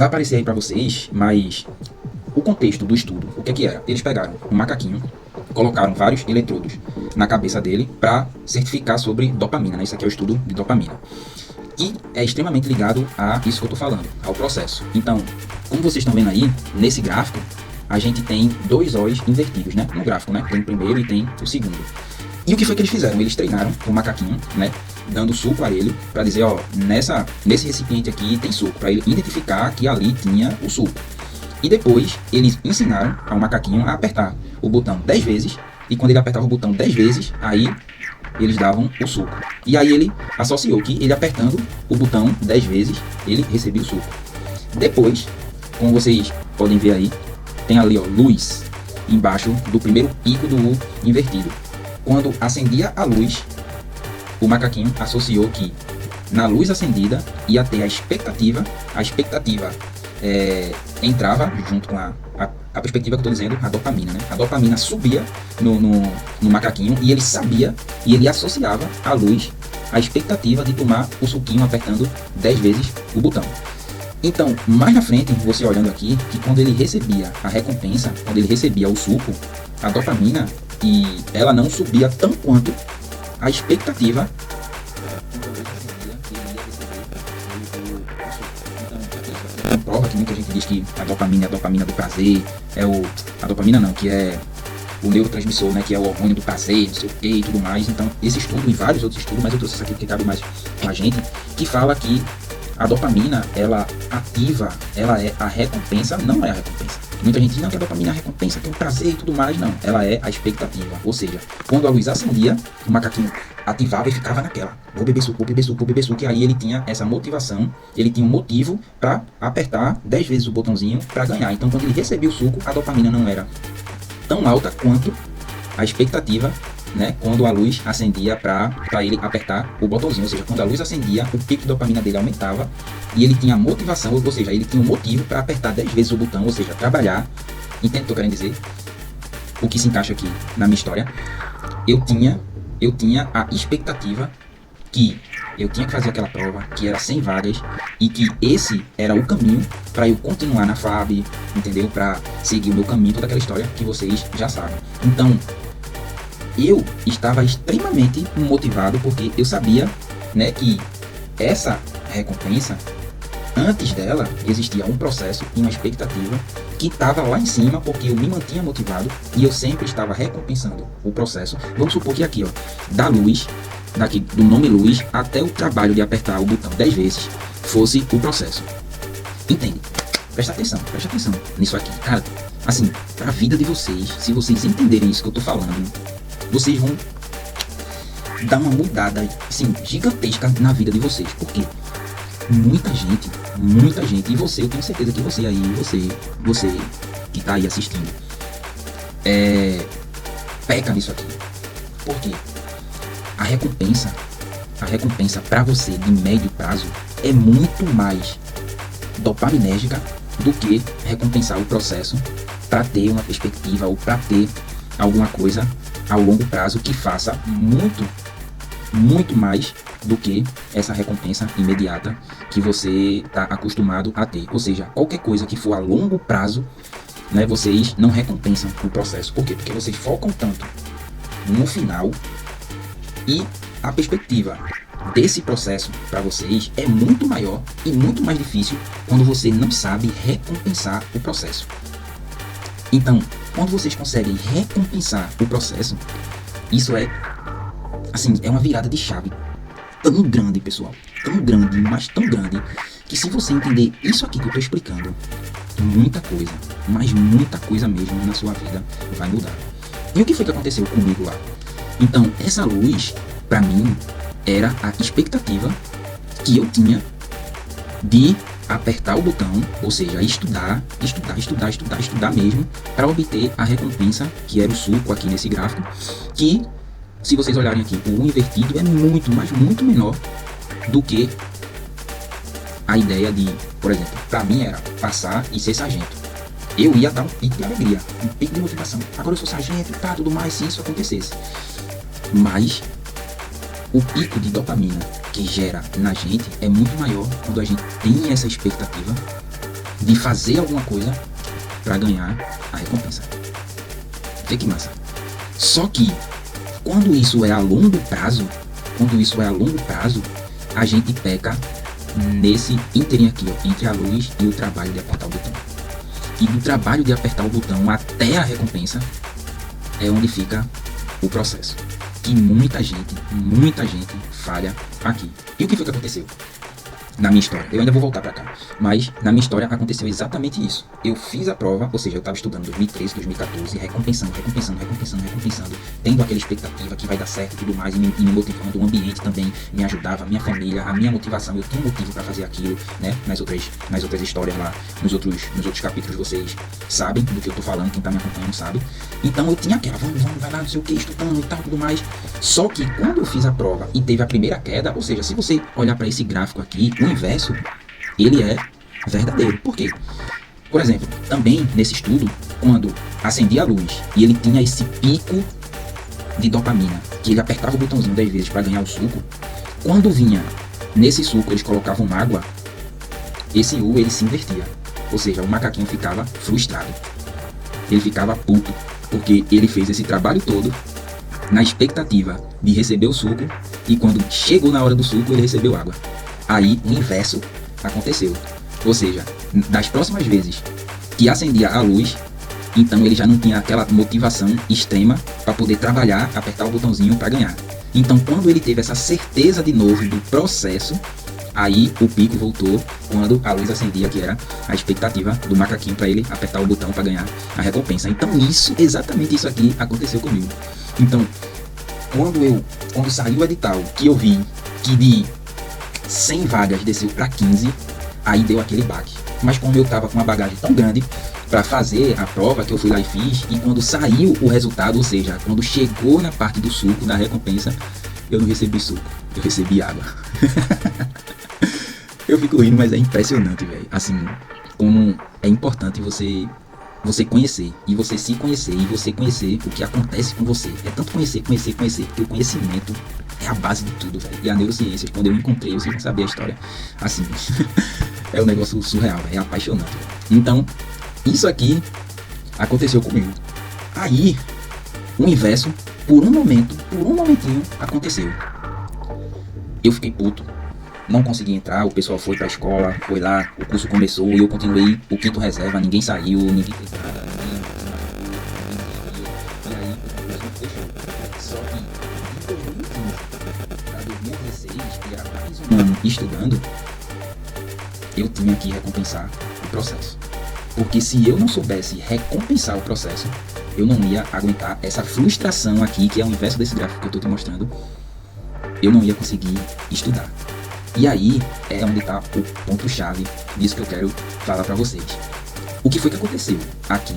vai aparecer aí para vocês, mas o contexto do estudo, o que era? Eles pegaram um macaquinho, colocaram vários eletrodos na cabeça dele para certificar sobre dopamina, né? Isso aqui é o estudo de dopamina. E é extremamente ligado a isso que eu estou falando, ao processo. Então, como vocês estão vendo aí, nesse gráfico, a gente tem dois O's invertidos, né? No gráfico, né? Tem o primeiro e tem o segundo. E o que foi que eles fizeram? Eles treinaram o macaquinho, né? Dando suco a ele, para dizer, ó, nesse recipiente aqui tem suco, para ele identificar que ali tinha o suco. E depois, eles ensinaram ao macaquinho a apertar o botão 10 vezes, e quando ele apertava o botão 10 vezes, aí eles davam o suco. E aí ele associou que ele apertando o botão 10 vezes, ele recebia o suco. Depois, como vocês podem ver aí, tem ali, ó, luz embaixo do primeiro pico do U invertido. Quando acendia a luz, o macaquinho associou que na luz acendida ia ter a expectativa entrava junto com a perspectiva que eu estou dizendo, a dopamina, né? A dopamina subia no macaquinho e ele sabia e ele associava a luz a expectativa de tomar o suquinho apertando 10 vezes o botão. Então, mais na frente, você olhando aqui, que quando ele recebia a recompensa, quando ele recebia o suco, a dopamina, e ela não subia tão quanto a expectativa prova que muita gente diz que a dopamina é a dopamina do prazer, a dopamina não, que é o neurotransmissor, né, que é o hormônio do prazer, não sei o que e tudo mais. Então, esse estudo e vários outros estudos, mas eu trouxe isso aqui porque cabe mais com a gente, que fala que a dopamina, ela ativa, ela é a recompensa, não é a recompensa. Muita gente diz, não, que a dopamina é a recompensa, que é o prazer e tudo mais. Não, ela é a expectativa. Ou seja, quando a luz acendia, o macaquinho ativava e ficava naquela. Vou beber suco, vou beber suco, vou beber suco. E aí ele tinha essa motivação, ele tinha um motivo para apertar 10 vezes o botãozinho para ganhar. Então, quando ele recebia o suco, a dopamina não era tão alta quanto a expectativa, né, quando a luz acendia para ele apertar o botãozinho. Ou seja, quando a luz acendia, o pico de dopamina dele aumentava e ele tinha motivação, ou seja, ele tinha um motivo para apertar 10 vezes o botão, ou seja, trabalhar. Entende o que eu tô querendo dizer? O que se encaixa aqui na minha história? Eu tinha a expectativa que eu tinha que fazer aquela prova, que era 100 vagas, e que esse era o caminho para eu continuar na FAB, entendeu? Para seguir o meu caminho, toda aquela história que vocês já sabem. Então, eu estava extremamente motivado porque eu sabia, né, que essa recompensa, antes dela, existia um processo e uma expectativa que estava lá em cima porque eu me mantinha motivado e eu sempre estava recompensando o processo. Vamos supor que aqui, ó, da luz, daqui do nome luz até o trabalho de apertar o botão 10 vezes fosse o processo. Entende? Presta atenção nisso aqui. Cara, assim, para a vida de vocês, se vocês entenderem isso que eu tô falando, vocês vão dar uma mudada, assim, gigantesca na vida de vocês. Porque muita gente, e você, eu tenho certeza que você aí, você que tá aí assistindo, peca nisso aqui. Por quê? A recompensa para você de médio prazo é muito mais dopaminérgica do que recompensar o processo para ter uma perspectiva ou para ter alguma coisa a longo prazo que faça muito mais do que essa recompensa imediata que você está acostumado a ter. Ou seja, qualquer coisa que for a longo prazo, né, vocês não recompensam o processo. Por quê? Porque vocês focam tanto no final e a perspectiva desse processo para vocês é muito maior e muito mais difícil quando você não sabe recompensar o processo. Então, quando vocês conseguem recompensar o processo, isso é, assim, é uma virada de chave tão grande, pessoal, tão grande, mas tão grande, que se você entender isso aqui que eu estou explicando, muita coisa, mas muita coisa mesmo na sua vida vai mudar. E o que foi que aconteceu comigo lá? Então, essa luz, para mim, era a expectativa que eu tinha de apertar o botão, ou seja, estudar mesmo, para obter a recompensa, que era o suco aqui nesse gráfico, que, se vocês olharem aqui, o invertido é muito, mas muito menor do que a ideia de, por exemplo, para mim era passar e ser sargento. Eu ia dar um pico de alegria, um pico de motivação. Agora eu sou sargento, tá, tudo mais, se isso acontecesse. Mas o pico de dopamina que gera na gente é muito maior quando a gente tem essa expectativa de fazer alguma coisa para ganhar a recompensa. Vê que massa. Só que quando isso é a longo prazo, a gente peca nesse ínterim aqui, ó, entre a luz e o trabalho de apertar o botão. E do trabalho de apertar o botão até a recompensa é onde fica o processo. Que muita gente falha aqui. E o que foi que aconteceu? Na minha história, eu ainda vou voltar pra cá, mas na minha história aconteceu exatamente isso. Eu fiz a prova, ou seja, eu estava estudando 2013, 2014, recompensando, tendo aquela expectativa que vai dar certo e tudo mais, e me motivando, o ambiente também me ajudava, a minha família, a minha motivação, eu tinha motivo para fazer aquilo, né? Nas outras histórias lá, nos outros capítulos vocês sabem do que eu tô falando, quem tá me acompanhando sabe. Então eu tinha aquela, vamos, vai lá, não sei o que, estudando e tal, tudo mais. Só que quando eu fiz a prova e teve a primeira queda, ou seja, se você olhar para esse gráfico aqui, o inverso, ele é verdadeiro. Por quê? Por exemplo, também nesse estudo, quando acendia a luz e ele tinha esse pico de dopamina, que ele apertava o botãozinho 10 vezes para ganhar o suco, quando vinha nesse suco eles colocavam água, esse U ele se invertia. Ou seja, o macaquinho ficava frustrado. Ele ficava puto, porque ele fez esse trabalho todo na expectativa de receber o suco, e quando chegou na hora do suco ele recebeu água. Aí o inverso aconteceu. Ou seja, das próximas vezes que acendia a luz, então ele já não tinha aquela motivação extrema para poder trabalhar, apertar o botãozinho para ganhar. Então quando ele teve essa certeza de novo do processo, aí o pico voltou quando a luz acendia, que era a expectativa do macaquinho para ele apertar o botão para ganhar a recompensa. Então exatamente isso aqui aconteceu comigo. Então, quando saiu o edital, que eu vi que de 100 vagas desceu para 15, aí deu aquele baque. Mas como eu tava com uma bagagem tão grande para fazer a prova, que eu fui lá e fiz, e quando saiu o resultado, ou seja, quando chegou na parte do suco, da recompensa, eu não recebi suco, eu recebi água. Eu fico rindo, mas é impressionante, velho. Assim, como é importante você conhecer, e você se conhecer, e você conhecer o que acontece com você. É tanto conhecer, porque o conhecimento é a base de tudo, velho. E a neurociência, quando eu encontrei, vocês vão saber a história. Assim, é um negócio surreal, véio. É apaixonante, véio. Então, isso aqui aconteceu comigo. Aí, o inverso, por um momentinho, aconteceu. Eu fiquei puto. Não consegui entrar, o pessoal foi pra escola, foi lá, o curso começou e eu continuei o quinto reserva, ninguém saiu, ninguém fez nada, e aí o curso fechou. Só que de 2015 para 2016, que era mais um ano estudando, eu tinha que recompensar o processo. Porque se eu não soubesse recompensar o processo, eu não ia aguentar essa frustração aqui, que é o inverso desse gráfico que eu tô te mostrando, eu não ia conseguir estudar. E aí é onde está o ponto-chave disso que eu quero falar para vocês. O que foi que aconteceu aqui?